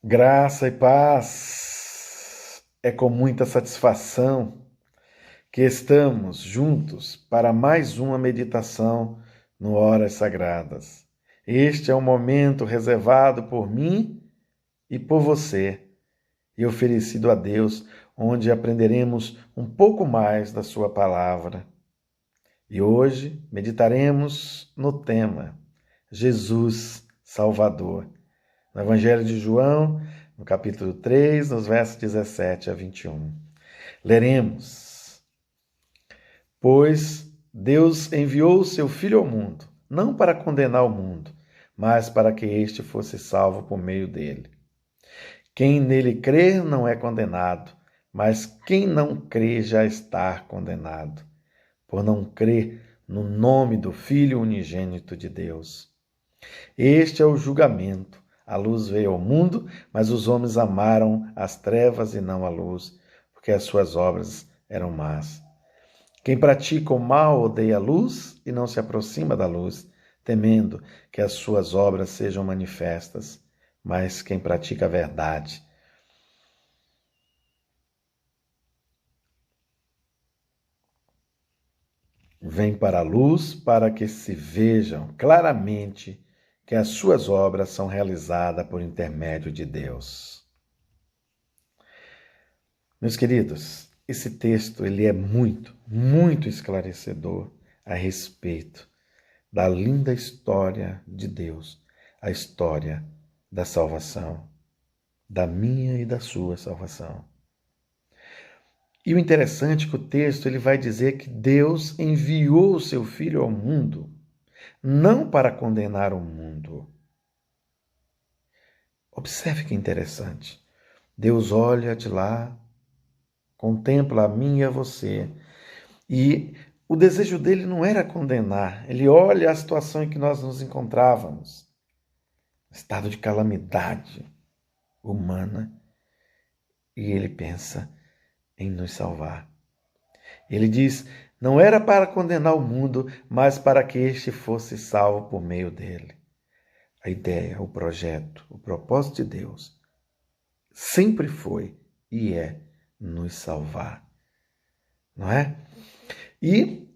Graça e paz. É com muita satisfação que estamos juntos para mais uma meditação no Horas Sagradas. Este é um momento reservado por mim e por você e oferecido a Deus, onde aprenderemos um pouco mais da sua palavra. E hoje meditaremos no tema Jesus Salvador. No Evangelho de João, no capítulo 3, nos versos 17 a 21. Leremos: Pois Deus enviou o seu Filho ao mundo, não para condenar o mundo, mas para que este fosse salvo por meio dele. Quem nele crer não é condenado, mas quem não crê já está condenado, por não crer no nome do Filho unigênito de Deus. Este é o julgamento. A luz veio ao mundo, mas os homens amaram as trevas e não a luz, porque as suas obras eram más. Quem pratica o mal odeia a luz e não se aproxima da luz, temendo que as suas obras sejam manifestas. Mas quem pratica a verdade vem para a luz para que se vejam claramente que as suas obras são realizadas por intermédio de Deus. Meus queridos, esse texto ele é muito esclarecedor a respeito da linda história de Deus, a história da salvação, da minha e da sua salvação. E o interessante é que o texto ele vai dizer que Deus enviou o seu Filho ao mundo, não para condenar o mundo. Observe que interessante. Deus olha de lá, contempla a mim e a você, e o desejo dele não era condenar, ele olha a situação em que nós nos encontrávamos, estado de calamidade humana, e ele pensa em nos salvar. Ele diz, não era para condenar o mundo, mas para que este fosse salvo por meio dele. A ideia, o projeto, o propósito de Deus sempre foi e é nos salvar, não é? E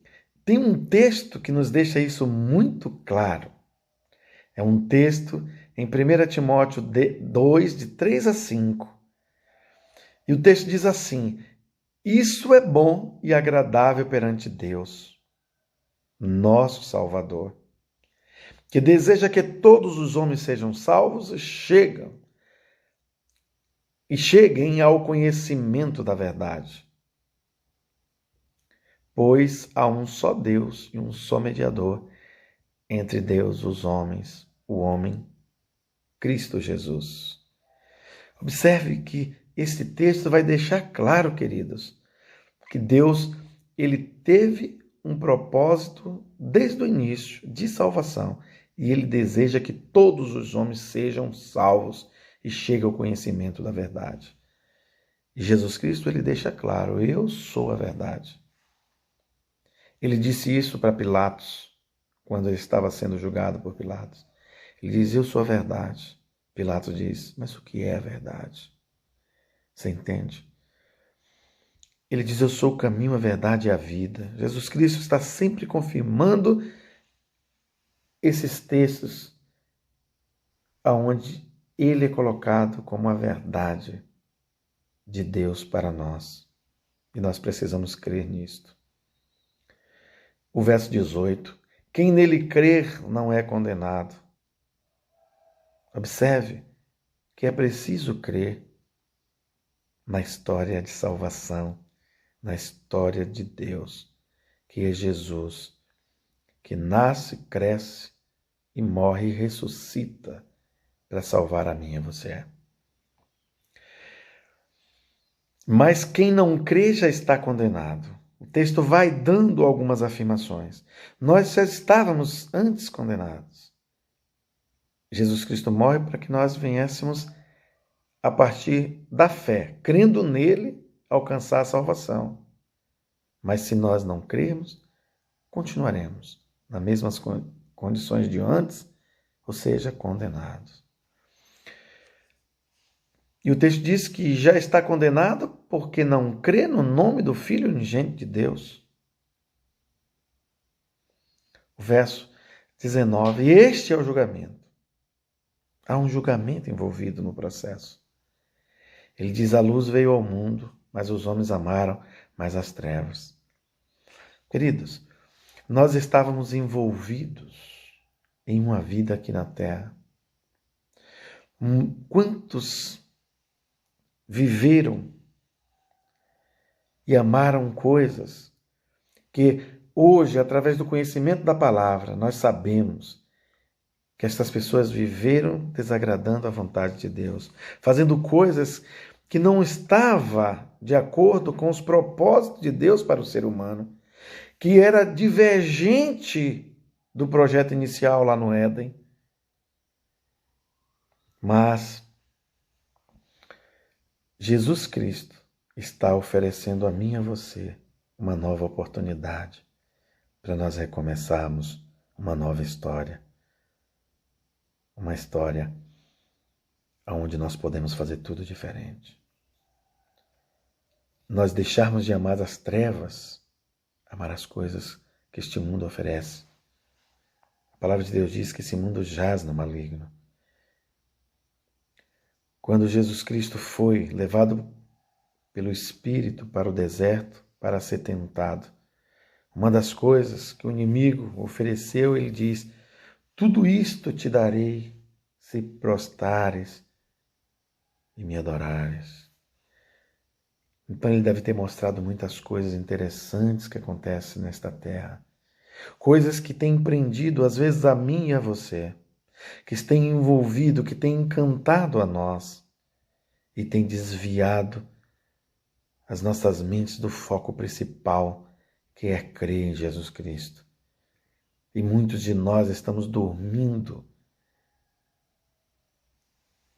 tem um texto que nos deixa isso muito claro. É um texto em 1 Timóteo 2, de 3 a 5. E o texto diz assim, isso é bom e agradável perante Deus, nosso Salvador, que deseja que todos os homens sejam salvos e cheguem ao conhecimento da verdade. Pois há um só Deus e um só mediador entre Deus e os homens, o homem, Cristo Jesus. Observe que esse texto vai deixar claro, queridos, que Deus ele teve um propósito desde o início de salvação e ele deseja que todos os homens sejam salvos e cheguem ao conhecimento da verdade. E Jesus Cristo ele deixa claro, eu sou a verdade. Ele disse isso para Pilatos, quando ele estava sendo julgado por Pilatos. Ele diz, eu sou a verdade. Pilatos diz, mas o que é a verdade? Você entende? Ele diz, eu sou o caminho, a verdade e a vida. Jesus Cristo está sempre confirmando esses textos aonde ele é colocado como a verdade de Deus para nós. E nós precisamos crer nisto. O verso 18, quem nele crer não é condenado. Observe que é preciso crer na história de salvação, na história de Deus, que é Jesus, que nasce, cresce e morre e ressuscita para salvar a mim e você. Mas quem não crê já está condenado. O texto vai dando algumas afirmações. Nós já estávamos antes condenados. Jesus Cristo morre para que nós venhamos, a partir da fé, crendo nele, alcançar a salvação. Mas se nós não crermos, continuaremos nas mesmas condições de antes, ou seja, condenados. E o texto diz que já está condenado porque não crê no nome do Filho unigênito de Deus. O verso 19, este é o julgamento. Há um julgamento envolvido no processo. Ele diz, a luz veio ao mundo, mas os homens amaram mais as trevas. Queridos, nós estávamos envolvidos em uma vida aqui na Terra. Quantos viveram e amaram coisas que hoje, através do conhecimento da palavra, nós sabemos que estas pessoas viveram desagradando a vontade de Deus, fazendo coisas que não estavam de acordo com os propósitos de Deus para o ser humano, que era divergente do projeto inicial lá no Éden. Mas Jesus Cristo está oferecendo a mim e a você uma nova oportunidade para nós recomeçarmos uma nova história. Uma história onde nós podemos fazer tudo diferente. Nós deixarmos de amar as trevas, amar as coisas que este mundo oferece. A palavra de Deus diz que esse mundo jaz no maligno. Quando Jesus Cristo foi levado pelo Espírito para o deserto para ser tentado, uma das coisas que o inimigo ofereceu, ele diz, tudo isto te darei se prostrares e me adorares. Então ele deve ter mostrado muitas coisas interessantes que acontecem nesta terra. Coisas que têm prendido, às vezes, a mim e a você. Que têm envolvido, que têm encantado a nós. E têm desviado as nossas mentes do foco principal, que é crer em Jesus Cristo. E muitos de nós estamos dormindo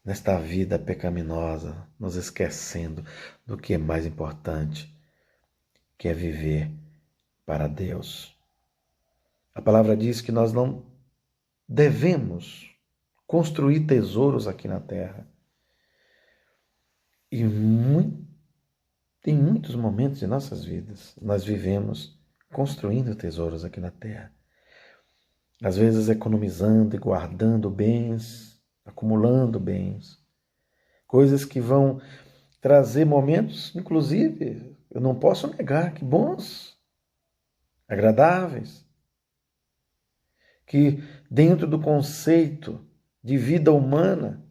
nesta vida pecaminosa, nos esquecendo do que é mais importante, que é viver para Deus. A palavra diz que nós não devemos construir tesouros aqui na terra. E em muitos momentos de nossas vidas, nós vivemos construindo tesouros aqui na terra. Às vezes economizando e guardando bens, acumulando bens, coisas que vão trazer momentos, inclusive, eu não posso negar, que bons, agradáveis, que dentro do conceito de vida humana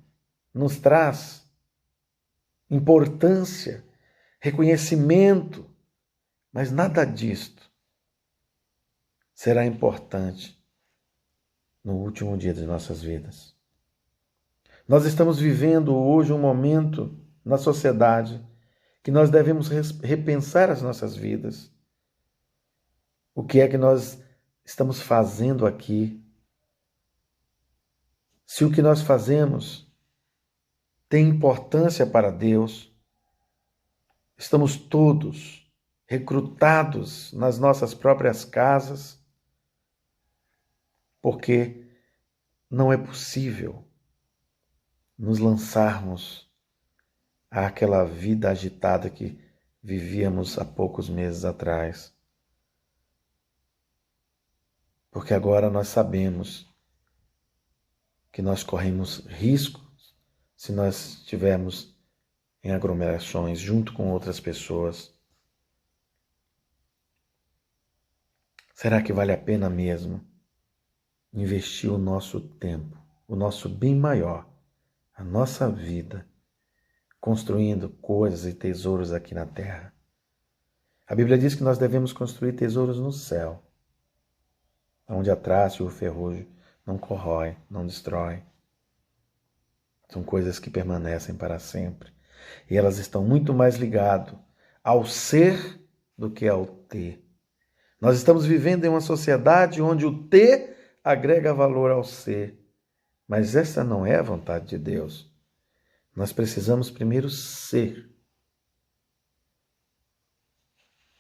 nos traz importância, reconhecimento, mas nada disto será importante no último dia de nossas vidas. Nós estamos vivendo hoje um momento na sociedade que nós devemos repensar as nossas vidas. O que é que nós estamos fazendo aqui? Se o que nós fazemos tem importância para Deus, estamos todos recrutados nas nossas próprias casas, porque não é possível nos lançarmos àquela vida agitada que vivíamos há poucos meses atrás. Porque agora nós sabemos que nós corremos riscos se nós estivermos em aglomerações junto com outras pessoas. Será que vale a pena mesmo investir o nosso tempo, o nosso bem maior, a nossa vida, construindo coisas e tesouros aqui na terra? A Bíblia diz que nós devemos construir tesouros no céu, onde a traça e o ferrugem não corrói, não destrói. São coisas que permanecem para sempre. E elas estão muito mais ligadas ao ser do que ao ter. Nós estamos vivendo em uma sociedade onde o ter agrega valor ao ser. Mas essa não é a vontade de Deus. Nós precisamos primeiro ser.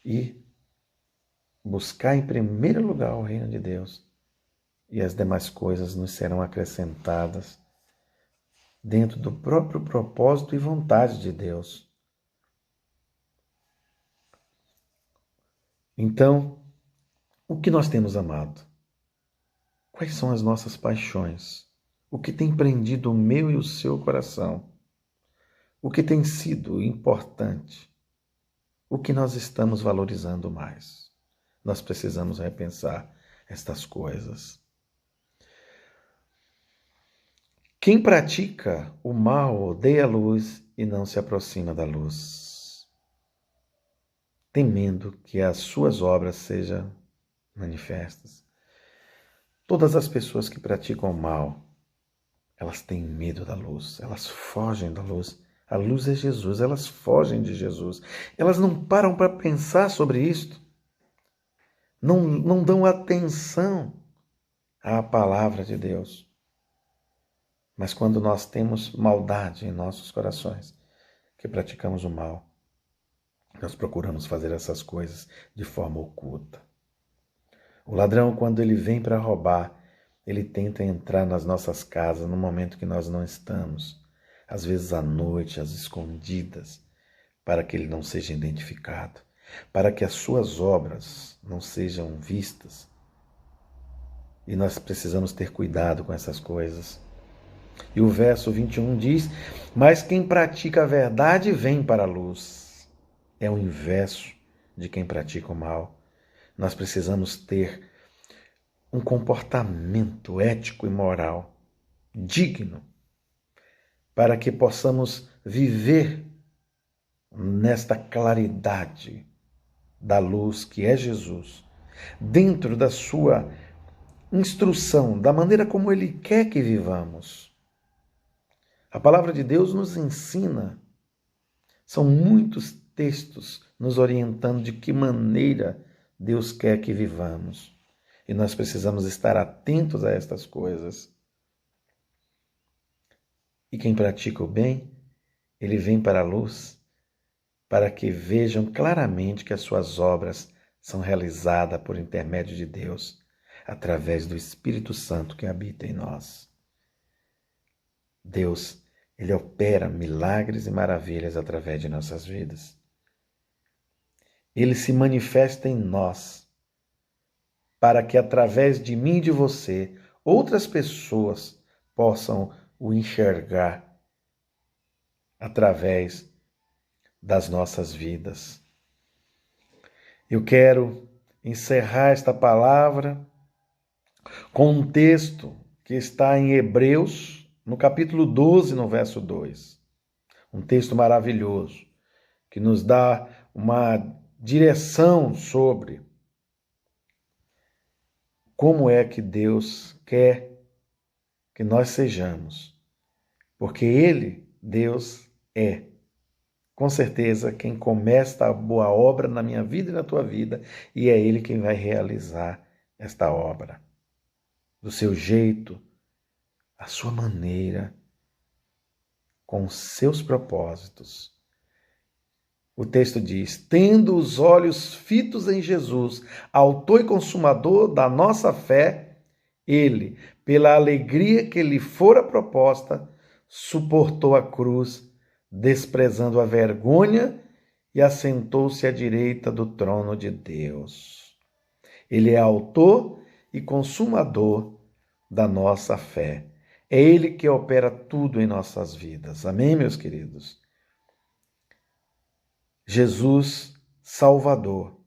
E buscar em primeiro lugar o reino de Deus. E as demais coisas nos serão acrescentadas dentro do próprio propósito e vontade de Deus. Então, o que nós temos amado? Quais são as nossas paixões? O que tem prendido o meu e o seu coração? O que tem sido importante? O que nós estamos valorizando mais? Nós precisamos repensar estas coisas. Quem pratica o mal odeia a luz e não se aproxima da luz, temendo que as suas obras sejam manifestas. Todas as pessoas que praticam o mal, elas têm medo da luz, elas fogem da luz. A luz é Jesus, elas fogem de Jesus. Elas não param para pensar sobre isto. Não dão atenção à palavra de Deus. Mas quando nós temos maldade em nossos corações, que praticamos o mal, nós procuramos fazer essas coisas de forma oculta. O ladrão, quando ele vem para roubar, ele tenta entrar nas nossas casas no momento que nós não estamos, às vezes à noite, às escondidas, para que ele não seja identificado, para que as suas obras não sejam vistas. E nós precisamos ter cuidado com essas coisas. E o verso 21 diz: mas quem pratica a verdade vem para a luz. É o inverso de quem pratica o mal. Nós precisamos ter um comportamento ético e moral digno para que possamos viver nesta claridade da luz que é Jesus, dentro da sua instrução, da maneira como Ele quer que vivamos. A palavra de Deus nos ensina, são muitos textos nos orientando de que maneira Deus quer que vivamos. E nós precisamos estar atentos a estas coisas. E quem pratica o bem, ele vem para a luz, para que vejam claramente que as suas obras são realizadas por intermédio de Deus, através do Espírito Santo que habita em nós. Deus, Ele opera milagres e maravilhas através de nossas vidas. Ele se manifesta em nós, para que através de mim e de você, outras pessoas possam o enxergar através das nossas vidas. Eu quero encerrar esta palavra com um texto que está em Hebreus, no capítulo 12, no verso 2. Um texto maravilhoso, que nos dá uma direção sobre como é que Deus quer que nós sejamos. Porque Ele, Deus, é, com certeza, quem começa a boa obra na minha vida e na tua vida, e é Ele quem vai realizar esta obra. Do seu jeito, a sua maneira, com os seus propósitos. O texto diz: tendo os olhos fitos em Jesus, autor e consumador da nossa fé, ele, pela alegria que lhe fora proposta, suportou a cruz, desprezando a vergonha, e assentou-se à direita do trono de Deus. Ele é autor e consumador da nossa fé. É Ele que opera tudo em nossas vidas. Amém, meus queridos? Jesus Salvador.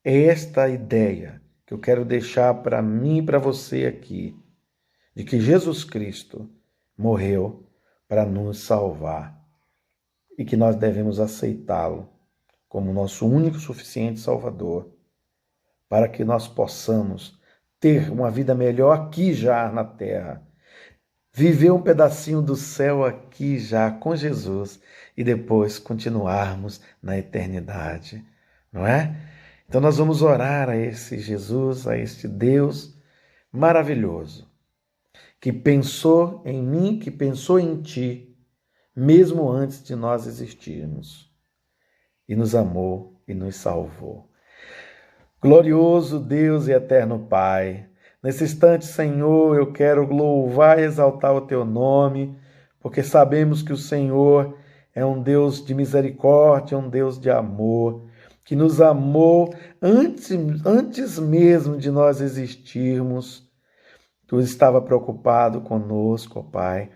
É esta a ideia que eu quero deixar para mim e para você aqui, de que Jesus Cristo morreu para nos salvar e que nós devemos aceitá-lo como nosso único e suficiente Salvador, para que nós possamos ter uma vida melhor aqui já na terra, viver um pedacinho do céu aqui já com Jesus e depois continuarmos na eternidade, não é? Então nós vamos orar a esse Jesus, a este Deus maravilhoso, que pensou em mim, que pensou em ti, mesmo antes de nós existirmos, e nos amou e nos salvou. Glorioso Deus e eterno Pai, nesse instante, Senhor, eu quero louvar e exaltar o teu nome, porque sabemos que o Senhor é um Deus de misericórdia, um Deus de amor, que nos amou antes mesmo de nós existirmos. Tu estava preocupado conosco, ó Pai,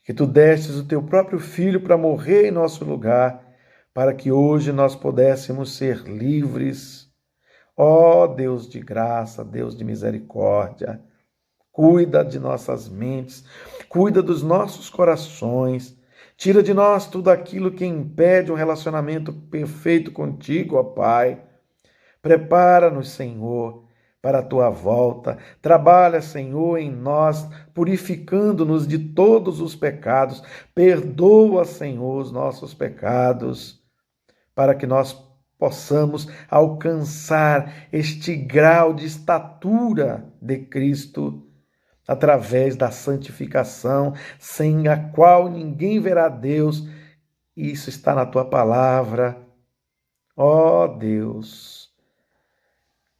que Tu destes o Teu próprio Filho para morrer em nosso lugar, para que hoje nós pudéssemos ser livres. Ó Deus de graça, Deus de misericórdia, cuida de nossas mentes, cuida dos nossos corações, tira de nós tudo aquilo que impede um relacionamento perfeito contigo, ó Pai. Prepara-nos, Senhor, para a Tua volta. Trabalha, Senhor, em nós, purificando-nos de todos os pecados. Perdoa, Senhor, os nossos pecados, para que nós possamos alcançar este grau de estatura de Cristo, através da santificação, sem a qual ninguém verá Deus. Isso está na Tua palavra. Ó Deus,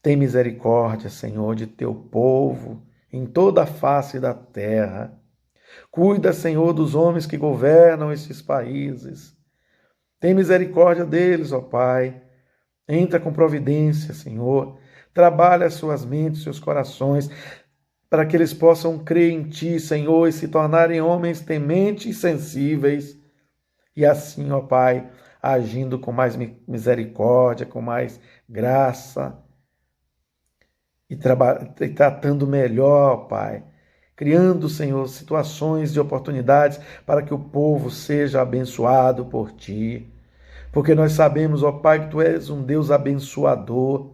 tem misericórdia, Senhor, de Teu povo em toda a face da terra. Cuida, Senhor, dos homens que governam esses países. Tem misericórdia deles, ó Pai. Entra com providência, Senhor. Trabalha as suas mentes, seus corações, para que eles possam crer em Ti, Senhor, e se tornarem homens tementes e sensíveis. E assim, ó Pai, agindo com mais misericórdia, com mais graça, e tratando melhor, ó Pai, criando, Senhor, situações de oportunidades para que o povo seja abençoado por Ti. Porque nós sabemos, ó Pai, que Tu és um Deus abençoador,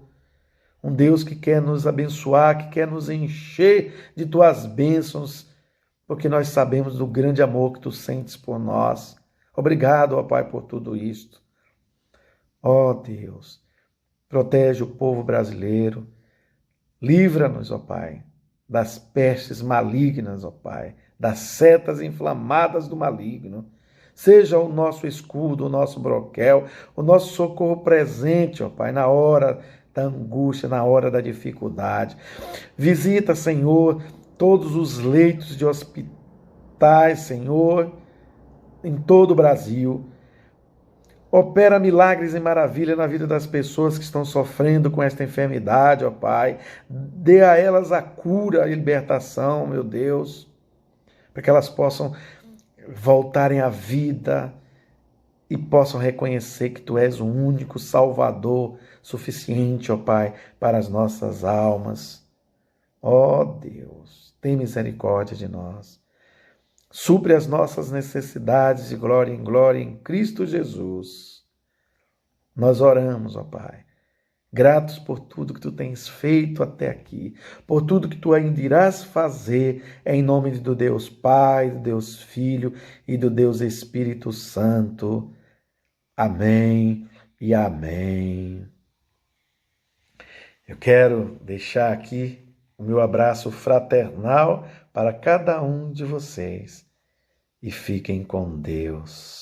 um Deus que quer nos abençoar, que quer nos encher de Tuas bênçãos, porque nós sabemos do grande amor que Tu sentes por nós. Obrigado, ó Pai, por tudo isto. Ó Deus, protege o povo brasileiro, livra-nos, ó Pai, das pestes malignas, ó Pai, das setas inflamadas do maligno. Seja o nosso escudo, o nosso broquel, o nosso socorro presente, ó Pai, na hora da angústia, na hora da dificuldade. Visita, Senhor, todos os leitos de hospitais, Senhor, em todo o Brasil. Opera milagres e maravilha na vida das pessoas que estão sofrendo com esta enfermidade, ó Pai. Dê a elas a cura e libertação, meu Deus, para que elas possam voltarem à vida e possam reconhecer que Tu és o único Salvador suficiente, ó Pai, para as nossas almas. Ó Deus, tem misericórdia de nós. Supre as nossas necessidades de glória em Cristo Jesus. Nós oramos, ó Pai, gratos por tudo que Tu tens feito até aqui, por tudo que Tu ainda irás fazer, em nome do Deus Pai, do Deus Filho e do Deus Espírito Santo. Amém e amém. Eu quero deixar aqui o meu abraço fraternal para cada um de vocês e fiquem com Deus.